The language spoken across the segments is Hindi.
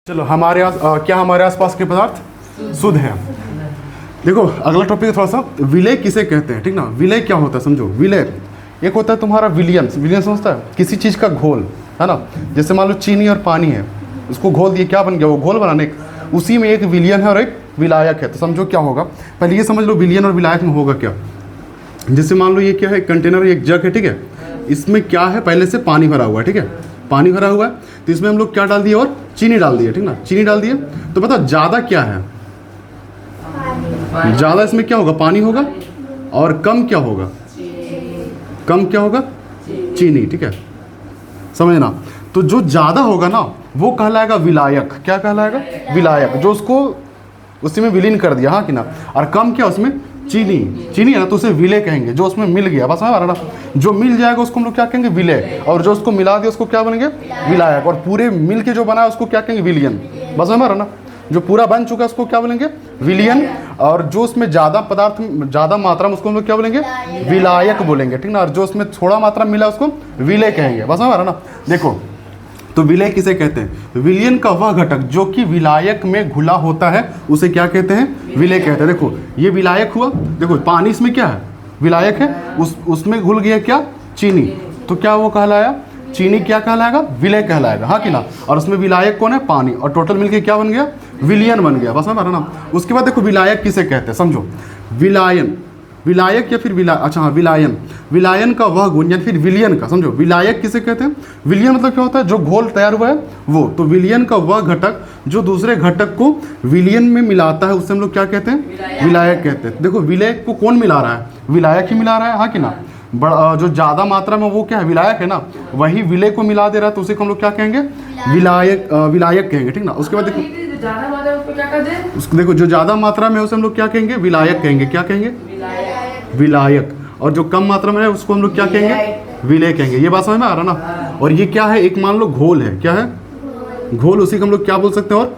चलो क्या हमारे आसपास के पदार्थ शुद्ध हैं। देखो अगला टॉपिक है थोड़ा सा, विलय किसे कहते हैं। ठीक ना, विलय क्या होता है समझो। विलय एक होता है तुम्हारा विलियन समझता है, किसी चीज़ का घोल है ना। जैसे मान लो चीनी और पानी है, उसको घोल दिए, क्या बन गया वो घोल बनाने, उसी में एक विलियन है और एक विलायक है। तो समझो क्या होगा, पहले ये समझ लो विलियन और विलायक में होगा क्या। जैसे मान लो ये क्या है, कंटेनर, एक जग है, ठीक है। इसमें क्या है, पहले से पानी भरा हुआ है, ठीक है, पानी भरा हुआ है। तो इसमें हम लोग क्या डाल दिए, और चीनी डाल दिए, ठीक ना, चीनी डाल दिए। तो पता ज़्यादा क्या है, ज़्यादा इसमें क्या होगा, पानी होगा, और कम क्या होगा, कम क्या होगा, चीनी, ठीक है, समझना। तो जो ज़्यादा होगा ना वो कहलाएगा विलायक। क्या कहलाएगा, विलायक, जो उसको उसी में विलीन कर दिया, हाँ कि ना। और कम क्या, उसमें चीनी है ना, तो उसे विलय कहेंगे, जो उसमें मिल गया, बस समझ रहा ना। जो मिल जाएगा उसको हम लोग क्या कहेंगे, विलय, और जो उसको मिला दिया उसको क्या बनेंगे, विलायक, और पूरे मिल के जो बना है उसको क्या कहेंगे, विलियन, बस समझ रहा ना। जो पूरा बन चुका है उसको क्या बोलेंगे, विलियन, और जो उसमें ज़्यादा पदार्थ, ज़्यादा मात्रा में, उसको हम लोग क्या बोलेंगे, विलायक बोलेंगे, ठीक ना। और जो उसमें थोड़ा मात्रा मिला उसको विलय कहेंगे, बस समझ रहा ना। देखो तो विलय किसे कहते हैं, विलियन का वह घटक जो कि विलायक में घुला होता है उसे क्या कहते हैं, विलय कहते हैं। देखो ये विलायक हुआ, देखो पानी इसमें क्या है, विलायक है, उसमें घुल गया क्या, चीनी, तो क्या वो कहलाया, चीनी क्या कहलाएगा, विलय कहलाएगा, हाँ कि ना। और उसमें विलायक कौन है, पानी, और टोटल मिलके क्या बन गया, विलियन बन गया, बस समझ रहा ना। उसके बाद देखो विलायक किसे कहते हैं, समझो। विलायन, विलायक या फिर अच्छा हाँ, विलायन का वह गुण या फिर विलियन का, समझो विलायक किसे कहते हैं। विलियन मतलब क्या होता है, जो घोल तैयार हुआ है वो। तो विलियन का वह घटक जो दूसरे घटक को विलियन में मिलाता है उसे हम लोग क्या कहते हैं, विलायक कहते हैं। देखो विलय को कौन मिला रहा है, विलायक ही मिला रहा है, हाँ कि ना। बड़ा जो ज़्यादा मात्रा में वो क्या है, विलायक है ना, वही विलय को मिला दे रहा है, तो उसे हम लोग क्या कहेंगे, विलायक कहेंगे, ठीक ना। उसके बाद देखो उसको, देखो जो ज़्यादा मात्रा में है उसे हम लोग क्या कहेंगे, विलायक कहेंगे, क्या कहेंगे, विलायक, और जो कम मात्रा में है उसको हम लोग क्या कहेंगे, विलय कहेंगे। ये बात समझ में आ रहा ना। और ये क्या है, एक मान लो घोल है, क्या है, घोल, उसी को हम लोग क्या बोल सकते हैं, और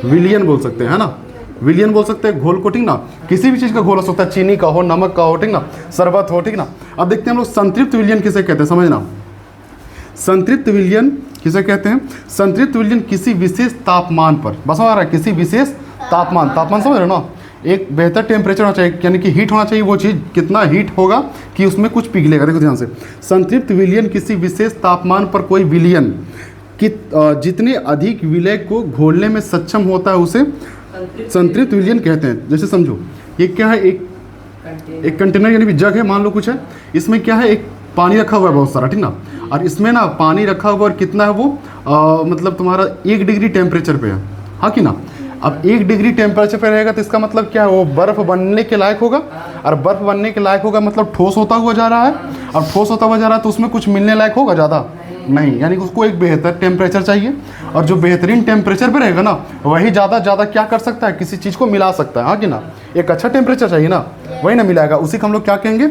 विलियन बोल सकते हैं, है ना, विलियन बोल सकते हैं घोल को, ठीक ना। किसी भी चीज़ का घोल हो सकता है, चीनी का हो, नमक का हो, ठीक ना, शरबत हो, ठीक ना। अब देखते हैं हम लोग संतृप्त विलियन किसे कहते हैं, समझना। संतृप्त विलियन किसे कहते हैं, संतृप्त विलियन किसी विशेष तापमान पर, बस आ रहा है, किसी विशेष तापमान समझ रहे हो ना। एक बेहतर टेम्परेचर होना चाहिए, यानी कि हीट होना चाहिए। वो चीज़ कितना हीट होगा कि उसमें कुछ पिघलेगा। देखो ध्यान से, संतृप्त विलियन किसी विशेष तापमान पर कोई विलियन कि जितने अधिक विलय को घोलने में सक्षम होता है उसे संतृप्त विलियन कहते हैं। जैसे समझो ये क्या है, एक कंटेनर यानी कि जग है, मान लो कुछ है, इसमें क्या है, एक पानी रखा हुआ है बहुत सारा, ठीक ना। और इसमें ना पानी रखा हुआ, और कितना है वो, मतलब तुम्हारा 1 डिग्री टेम्परेचर पे है, हाँ कि ना। अब 1 डिग्री टेम्परेचर पे रहेगा तो इसका मतलब क्या है, वो बर्फ़ बनने के लायक होगा। और बर्फ़ बनने के लायक होगा मतलब ठोस होता हुआ जा रहा है। अब ठोस होता हुआ जा रहा है तो उसमें कुछ मिलने लायक होगा, ज़्यादा नहीं, यानी कि उसको एक बेहतर टेम्परेचर चाहिए। और जो बेहतरीन टेम्परेचर पे रहेगा ना, वही ज़्यादा क्या कर सकता है, किसी चीज़ को मिला सकता है, हाँ कि ना। एक अच्छा टेम्परेचर चाहिए ना, वही ना मिलाएगा, उसी को हम लोग क्या कहेंगे,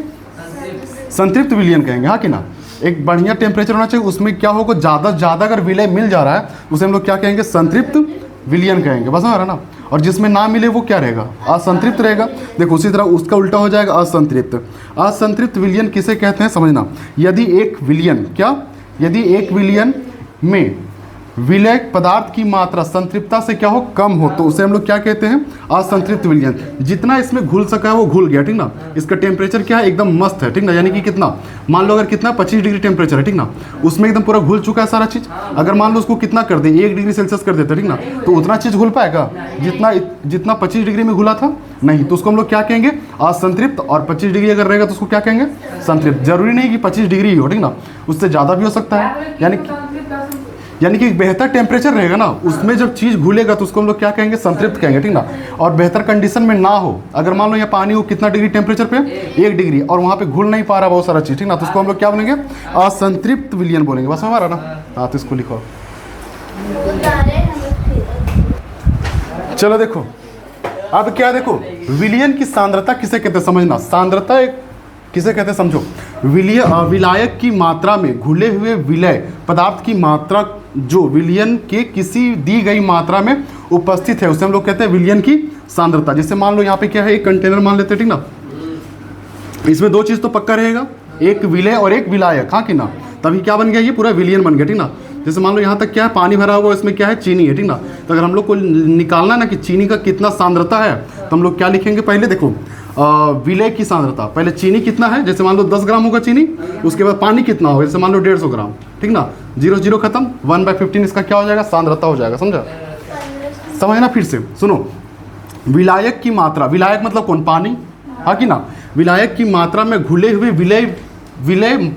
संतृप्त विलियन कहेंगे, हाँ कि ना। एक बढ़िया टेम्परेचर होना चाहिए, उसमें क्या होगा, ज़्यादा अगर विलय मिल जा रहा है उसे हम लोग क्या कहेंगे, संतृप्त विलियन कहेंगे, बस समझ रहा ना। और जिसमें ना मिले वो क्या रहेगा, असंतृप्त रहेगा। देखो उसी तरह उसका उल्टा हो जाएगा, असंतृप्त। असंतृप्त विलियन किसे कहते हैं, समझना। यदि एक विलियन में विलय पदार्थ की मात्रा संतृप्तता से क्या हो, कम हो, तो उसे हम लोग क्या कहते हैं, असंतृप्त विलियन। जितना इसमें घुल सका है वो घुल गया, ठीक ना। इसका टेम्परेचर क्या है, एकदम मस्त है, ठीक ना। यानी कि कितना, मान लो अगर कितना 25 डिग्री टेम्परेचर है, ठीक ना, उसमें एकदम पूरा घुल चुका है सारा चीज़। अगर मान लो उसको कितना कर दे, 1 डिग्री सेल्सियस कर देते, ठीक ना, तो उतना चीज़ घुल पाएगा जितना 25 डिग्री में घुला था, नहीं। तो उसको हम लोग क्या कहेंगे, असंतृप्त। और 25 डिग्री अगर रहेगा तो उसको क्या कहेंगे, संतृप्त। जरूरी नहीं कि 25 डिग्री ही हो, ठीक ना, उससे ज़्यादा भी हो सकता है। यानी कि एक बेहतर टेम्परेचर रहेगा ना, उसमें जब चीज़ घुलेगा तो उसको हम लोग क्या कहेंगे, संतृप्त कहेंगे, ठीक ना। और बेहतर कंडीशन में ना हो, अगर मान लो ये पानी हो कितना डिग्री टेम्परेचर पे, 1 डिग्री, और वहाँ पे घुल नहीं पा रहा बहुत सारा चीज़, ठीक ना, तो उसको हम लोग क्या बोलेंगे, असंतृप्त विलियन बोलेंगे, बस हमारा ना। हाँ तो इसको लिखो। चलो देखो अब क्या, देखो विलियन की सांद्रता किसे कहते हैं, समझना। सांद्रता एक किसे कहते हैं, समझो। विलायक की मात्रा में घुले हुए विलय पदार्थ की मात्रा जो विलियन के किसी दी गई मात्रा में उपस्थित है उसे हम लोग कहते हैं विलियन की सांद्रता। जैसे मान लो यहाँ पे क्या है, एक कंटेनर मान लेते हैं, ठीक ना। इसमें 2 चीज़ तो पक्का रहेगा, एक विलय और एक विलायक, हाँ कि ना। तभी क्या बन गया, ये पूरा विलियन बन गया, ठीक ना। जैसे मान लो यहाँ तक क्या है, पानी भरा हुआ, इसमें क्या है, चीनी है, ठीक ना। तो अगर हम लोग को निकालना ना कि चीनी का कितना सांद्रता है, तो हम लोग क्या लिखेंगे, पहले देखो विलय की सांद्रता, पहले चीनी कितना है, जैसे मान लो 10 ग्राम होगा चीनी, उसके बाद पानी कितना होगा, जैसे मान लो 150 ग्राम, ठीक ना। 0 0 खत्म, 1/15 इसका क्या हो जाएगा, सांद्रता हो जाएगा, समझा। समझना फिर से सुनो, विलायक की मात्रा, विलायक मतलब कौन, पानी, हाँ कि ना। विलायक की मात्रा में घुले हुए विलय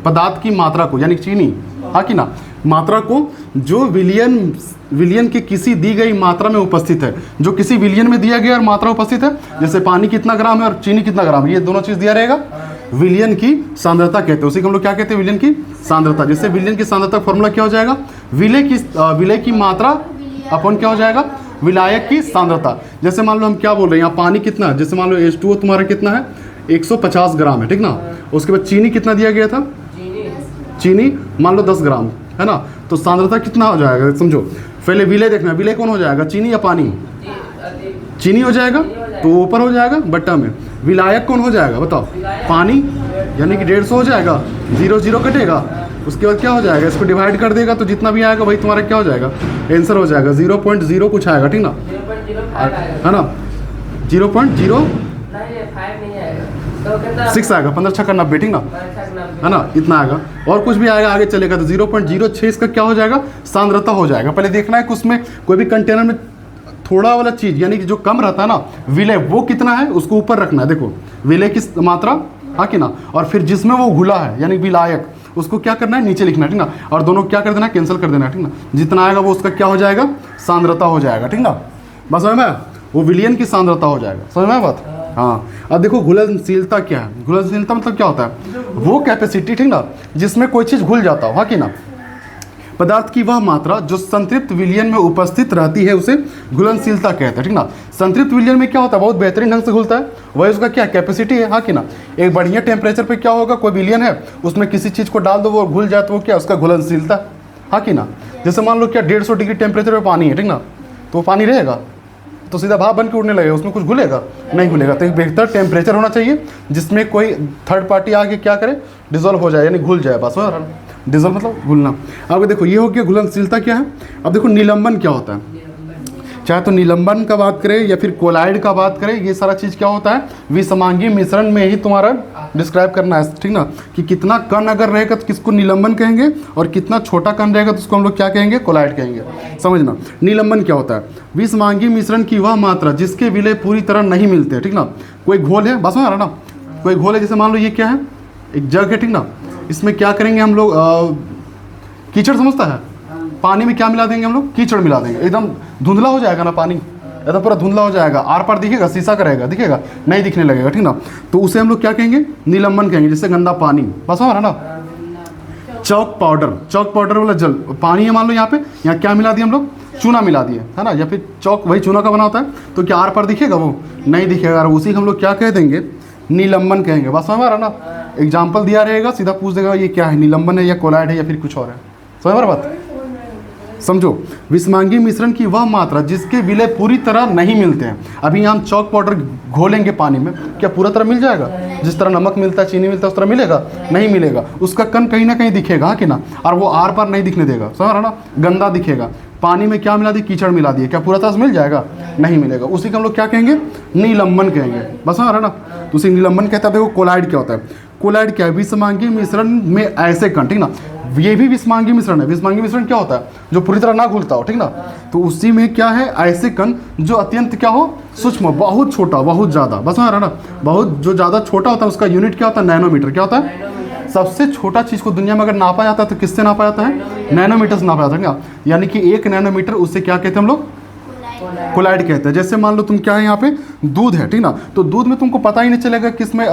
पदार्थ की मात्रा को, यानी चीनी, हाँ कि ना, मात्रा को जो विलियन की किसी दी गई मात्रा में उपस्थित है, जो किसी विलियन में दिया गया और मात्रा उपस्थित है, जैसे पानी कितना ग्राम है और चीनी कितना ग्राम है, ये दोनों चीज दिया रहेगा, विलियन की सांद्रता कहते हैं। उसी को हम लोग क्या कहते हैं, विलियन की सांद्रता। जैसे विलियन की सांद्रता फॉर्मूला क्या हो जाएगा, विलय की मात्रा अपन क्या हो जाएगा, विलायक की सांद्रता। जैसे मान लो हम क्या बोल रहे हैं, यहाँ पानी कितना है, जैसे मान लो H2O तुम्हारा कितना है, 150 ग्राम है, ठीक ना। उसके बाद चीनी कितना दिया गया था, चीनी मान लो 10 ग्राम है ना, तो सांद्रता कितना हो जाएगा, समझो। पहले विलय देखना, विलय कौन हो जाएगा, चीनी या पानी, चीनी हो जाएगा, तो ऊपर हो जाएगा बट्टा में। विलायक कौन हो जाएगा बताओ, पानी, यानी कि 150 हो जाएगा, 0 0 कटेगा, उसके बाद क्या हो जाएगा, इसको डिवाइड कर देगा तो जितना भी आएगा वही तुम्हारा क्या हो जाएगा, आंसर हो जाएगा। 0.0 कुछ आएगा, ठीक ना, है ना, 0.06 आएगा, 15 छक्का 90, ठीक ना, है ना, इतना आएगा। और कुछ भी आएगा आगे चलेगा तो 0.06 इसका क्या हो जाएगा, सांद्रता हो जाएगा। पहले देखना है कि उसमें कोई भी कंटेनर में थोड़ा वाला चीज़, यानी कि जो कम रहता है ना विलय, वो कितना है उसको ऊपर रखना है, देखो विलय की मात्रा, हाँ कि ना, और फिर जिसमें वो घुला है यानी विलायक, उसको क्या करना है, नीचे लिखना है, ठीक ना, और दोनों क्या कर देना है, कैंसिल कर देना है, ठीक ना। जितना आएगा वो उसका क्या हो जाएगा, सांद्रता हो जाएगा, ठीक ना। बस समझ में, वो विलियन की सांद्रता हो जाएगा, समझ में बात। हाँ, अब देखो घुलनशीलता क्या है, घुलनशीलता मतलब क्या होता है, वो कैपेसिटी, ठीक ना, जिसमें कोई चीज़ घुल जाता हो, हाँ कि ना। पदार्थ की वह मात्रा जो संतृप्त विलयन में उपस्थित रहती है उसे घुलनशीलता कहते हैं, ठीक ना। संतृप्त विलयन में क्या होता है, बहुत बेहतरीन ढंग से घुलता है, वही उसका क्या कैपेसिटी है, हाँ कि ना। एक बढ़िया टेम्परेचर पे क्या होगा, कोई विलयन है उसमें किसी चीज़ को डाल दो वो घुल जाए, तो वो क्या, उसका घुलनशीलता, हाँ कि ना। जैसे मान लो क्या 150 डिग्री टेम्परेचर पे पानी है, ठीक ना, तो वो पानी रहेगा तो सीधा भाप बन के उड़ने लगेगा, उसमें कुछ घुलेगा नहीं घुलेगा। तो एक बेहतर टेम्परेचर होना चाहिए जिसमें कोई थर्ड पार्टी आके क्या करे, डिजोल्व हो जाए, यानी घुल जाए, बस। डिजोल्व मतलब घुलना। अब देखो ये हो गया घुलनशीलता क्या है। अब देखो निलंबन क्या होता है, चाहे तो निलंबन का बात करें या फिर कोलाइड का बात करें, ये सारा चीज़ क्या होता है, विषमांगी मिश्रण में ही तुम्हारा डिस्क्राइब करना है, ठीक ना, कि कितना कण अगर रहेगा तो किसको निलंबन कहेंगे और कितना छोटा कण रहेगा तो उसको हम लोग क्या कहेंगे, कोलाइड कहेंगे। समझना, निलंबन क्या होता है, विषमांगी मिश्रण की वह मात्रा जिसके विलय पूरी तरह नहीं मिलते, ठीक ना। कोई घोल है, बस समझ रहा ना, कोई घोल है, जैसे मान लो ये क्या है, एक जग है, ठीक ना, इसमें क्या करेंगे हम लोग, कीचड़ समझता है, पानी में क्या मिला देंगे हम लोग, कीचड़ मिला देंगे, एकदम धुंधला हो जाएगा ना पानी, एकदम पूरा धुंधला हो जाएगा, आर पार दिखेगा, शीशा का रहेगा, दिखेगा नहीं, दिखने लगेगा, ठीक ना। तो उसे हम लोग क्या कहेंगे, निलंबन कहेंगे। जैसे गंदा पानी, बस हो रहा ना। चौक पाउडर वाला जल, पानी है मान लो यहाँ पे, यहाँ क्या मिला दिया हम लोग, चूना मिला दिए, है ना, या फिर चौक वही चूना का बना होता है, तो क्या आर पार दिखेगा, वो नहीं दिखेगा, और उसी हम लोग क्या कह देंगे, निलंबन कहेंगे। बस समझ रहा ना, एग्जाम्पल दिया रहेगा, सीधा पूछ देगा ये क्या है, निलंबन है या कोलाइड है या फिर कुछ और है, समझ रहा बात। समझो, विषमांगी मिश्रण की वह मात्रा जिसके विलय पूरी तरह नहीं मिलते हैं। अभी हम चौक पाउडर घोलेंगे पानी में, क्या पूरा तरह मिल जाएगा, जिस तरह नमक मिलता है, चीनी मिलता है, उस तरह मिलेगा, नहीं मिलेगा, उसका कण कहीं ना कहीं दिखेगा, हाँ कि ना, और वो आर पार नहीं दिखने देगा, समझ रहा ना, गंदा दिखेगा। पानी में क्या मिला दी, कीचड़ मिला दिए, क्या पूरा तरह से मिल जाएगा, नहीं मिलेगा, उसी को हम लोग क्या कहेंगे, निलंबन कहेंगे, बस समझ रहा ना। तो उसी निलंबन कहता है। देखो कोलाइड क्या होता है, कोलाइड क्या है, विषमांगी मिश्रण में ऐसे कण, ठीक ना, ये भी विषमांगी मिश्रण है। विषमांगी मिश्रण क्या होता है, जो पूरी तरह ना घुलता हो, ठीक ना, तो उसी में क्या है, ऐसे कण जो अत्यंत क्या हो, सूक्ष्म, बहुत छोटा, बहुत ज़्यादा, बस समझ रहा ना, बहुत जो ज़्यादा छोटा होता है उसका यूनिट क्या होता है, नैनोमीटर। क्या होता है, सबसे छोटा चीज़ को दुनिया में अगर नापा जाता है तो किससे नापा जाता है, नैनोमीटर से नापा जाता है ना, यानी कि 1 नैनोमीटर, उससे क्या कहते हैं हम लोग, कोलाइड कहते हैं। जैसे मान लो तुम क्या है, यहाँ पे दूध है, ठीक ना, तो दूध में तुमको पता ही नहीं चलेगा किसमें,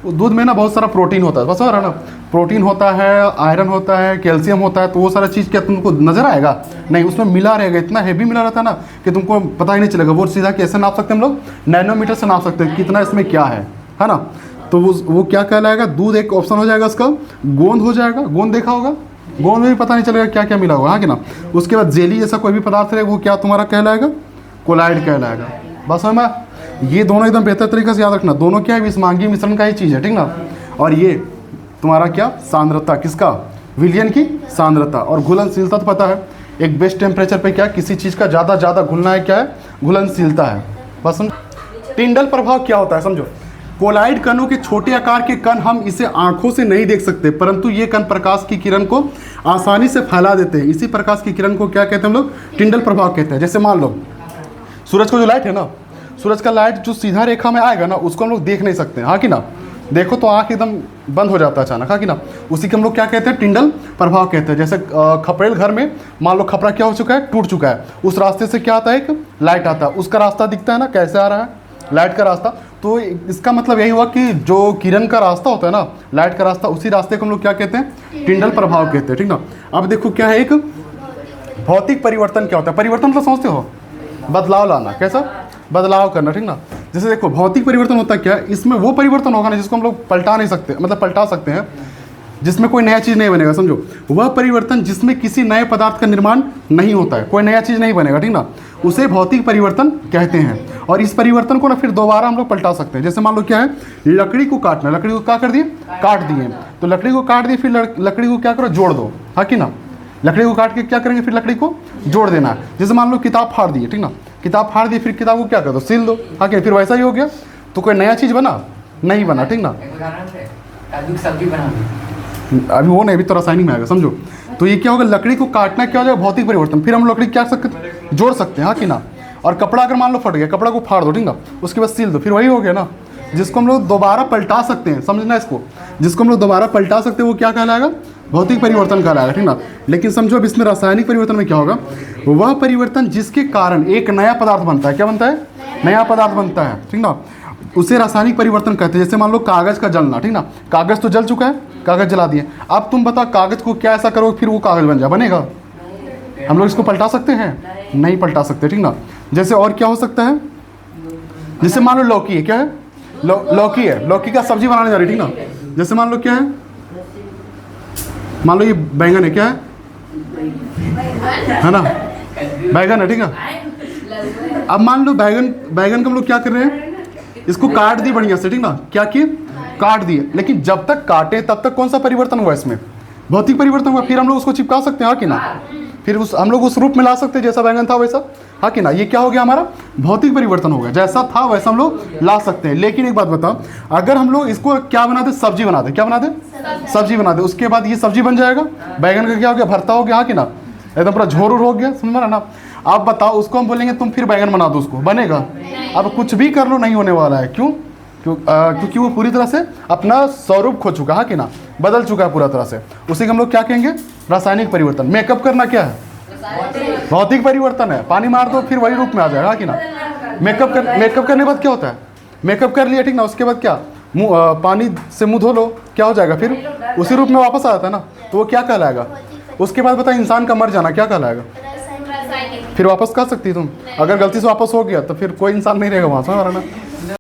दूध में ना बहुत सारा प्रोटीन होता है, बस समझ रहा ना, प्रोटीन होता है, आयरन होता है, कैल्शियम होता है, तो वो सारा चीज़ क्या तुमको नजर आएगा, नहीं, उसमें मिला रहेगा, इतना हैवी मिला रहता है ना कि तुमको पता ही नहीं चलेगा। वो सीधा कैसे नाप सकते हैं हम लोग, नैनोमीटर से नाप सकते हैं कितना इसमें क्या है ना। तो वो क्या कहलाएगा, दूध एक ऑप्शन हो जाएगा उसका, गोंद हो जाएगा, गोंद देखा होगा, गोंद में भी पता नहीं चलेगा क्या क्या मिला होगा, हाँ कि ना। उसके बाद जेली जैसा कोई भी पदार्थ रहेगा वो क्या तुम्हारा कहलाएगा, कोलाइड कहलाएगा। बस हमें ये दोनों एकदम बेहतर तरीके से याद रखना, दोनों क्या है, विषमांगी मिश्रण का ही चीज़ है, ठीक ना। और ये तुम्हारा क्या, सांद्रता किसका, विलयन की सांद्रता। और घुलनशीलता तो पता है, एक बेस्ट टेम्परेचर पे क्या है, किसी चीज़ का ज़्यादा घुलना है, क्या है, घुलनशीलता है। बस समझ। टिंडल प्रभाव क्या होता है समझो। कोलाइड कणों के छोटे आकार के कण हम इसे आंखों से नहीं देख सकते, परंतु ये कण प्रकाश की किरण को आसानी से फैला देते हैं। इसी प्रकाश की किरण को क्या कहते हैं हम लोग, टिंडल प्रभाव कहते हैं। जैसे मान लो सूरज को जो लाइट है ना, सूरज का लाइट जो सीधा रेखा में आएगा ना, उसको हम लोग देख नहीं सकते, हाँ कि ना। देखो तो आँख एकदम बंद हो जाता है अचानक, हाँ कि ना। उसी को हम लोग क्या कहते हैं, टिंडल प्रभाव कहते हैं। जैसे खपरेल घर में मान लो खपरा क्या हो चुका है, टूट चुका है, उस रास्ते से क्या आता है, एक लाइट आता है, उसका रास्ता दिखता है ना, कैसे आ रहा है, लाइट का रास्ता। तो इसका मतलब यही हुआ कि जो किरण का रास्ता होता है ना, लाइट का रास्ता, उसी रास्ते को हम लोग क्या कहते हैं, टिंडल प्रभाव कहते हैं, ठीक ना। अब देखो क्या है, एक भौतिक परिवर्तन क्या होता है। परिवर्तन तो समझते हो, बदलाव लाना, कैसा, बदलाव करना, ठीक ना। जैसे देखो भौतिक परिवर्तन होता है क्या, इसमें वो परिवर्तन होगा ना जिसको हम लोग पलटा नहीं सकते, मतलब पलटा सकते हैं, जिसमें कोई नया चीज़ नहीं बनेगा, समझो। वह परिवर्तन जिसमें किसी नए पदार्थ का निर्माण नहीं होता है, कोई नया चीज़ नहीं बनेगा, ठीक ना, उसे भौतिक परिवर्तन कहते हैं। और इस परिवर्तन को ना फिर दोबारा हम लोग पलटा सकते हैं। जैसे मान लो क्या है, लकड़ी को काटना, लकड़ी को क्या कर दिए, काट दिए, तो लकड़ी को काट दिए, फिर लकड़ी को क्या करो, जोड़ दो, हाँ कि ना। लकड़ी को काट के क्या करेंगे, फिर लकड़ी को जोड़ देना है। जैसे मान लो किताब फाड़ दिए, ठीक ना, किताब फाड़ दी, फिर किताब को क्या कर दो, सील दो, हाँ कि फिर वैसा ही हो गया। तो कोई नया चीज़ बना नहीं बना, ठीक ना। सब्जी बना अभी वो नहीं, अभी तो रासायनिक में आएगा, समझो। तो ये क्या होगा, लकड़ी को काटना क्या हो जाएगा, भौतिक परिवर्तन। फिर हम लकड़ी क्या सकते, जोड़ सकते हैं, हाँ कि ना। और कपड़ा अगर मान लो फट गया, कपड़ा को फाड़ दो, ठीक ना, उसके बाद सील दो, फिर वही हो गया ना। जिसको हम लोग दोबारा पलटा सकते हैं, समझना इसको, जिसको हम लोग दोबारा पलटा सकते हैं वो क्या कहलाएगा, भौतिक परिवर्तन कहलाएगा, ठीक ना। लेकिन समझो अब इसमें रासायनिक परिवर्तन में क्या होगा, वह परिवर्तन जिसके कारण एक नया पदार्थ बनता है, क्या बनता है, नया पदार्थ बनता है, ठीक ना, उसे रासायनिक परिवर्तन कहते हैं। जैसे मान लो कागज़ का जलना, ठीक ना, कागज़ तो जल चुका है, कागज़ जला दिए, अब तुम बताओ कागज़ को क्या ऐसा करो फिर वो कागज़ बन जाए, बनेगा। हम लोग इसको पलटा सकते हैं, नहीं पलटा सकते, ठीक ना। जैसे और क्या हो सकता है, जैसे मान लो लौकी है, क्या है, लौकी है, लौकी का सब्जी बनाने जा रही, ठीक ना। जैसे मान लो क्या है, मान लो ये बैंगन है, क्या है ना, बैंगन है, ठीक है। अब मान लो बैंगन को हम लोग क्या कर रहे हैं, इसको काट दी बढ़िया से, ठीक ना, क्या किए, काट दिए। लेकिन जब तक काटे तब तक कौन सा परिवर्तन हुआ, इसमें भौतिक परिवर्तन हुआ। फिर हम लोग उसको चिपका सकते हैं, हाँ कि ना, फिर हम लोग उस रूप में ला सकते हैं जैसा बैंगन था वैसा, हाँ कि ना। ये क्या हो गया, हमारा भौतिक परिवर्तन हो गया, जैसा था वैसा हम लोग ला सकते हैं। लेकिन एक बात बताओ, अगर हम लोग इसको क्या बना दे, सब्जी बना दे, क्या बना दे, सब्जी बना दे, उसके बाद ये सब्जी बन जाएगा, बैंगन का क्या हो गया, भरता हो गया, हाँ कि ना, एकदम पूरा झोर हो गया, समझ ना। आप बताओ, उसको हम बोलेंगे तुम फिर बैंगन बना दो, उसको बनेगा। अब कुछ भी कर लो नहीं होने वाला है, क्यों, क्योंकि वो पूरी तरह से अपना स्वरूप खो चुका है, कि ना, बदल चुका है पूरा तरह से। उसी को हम लोग क्या कहेंगे, रासायनिक परिवर्तन। मेकअप करना क्या है, भौतिक परिवर्तन है, पानी मार दो फिर वही रूप में आ जाएगा, कि ना। मेकअप करने के बाद क्या होता है, मेकअप कर लिया, ठीक ना, उसके बाद क्या, पानी से मुंह धो लो, क्या हो जाएगा, फिर उसी रूप में वापस आ जाता है ना, तो वो क्या कहलाएगा। उसके बाद बताए इंसान का मर जाना क्या कहलाएगा, फिर वापस कर सकती तुम, अगर गलती से वापस हो गया तो फिर कोई इंसान नहीं रहेगा वहाँ से, ना।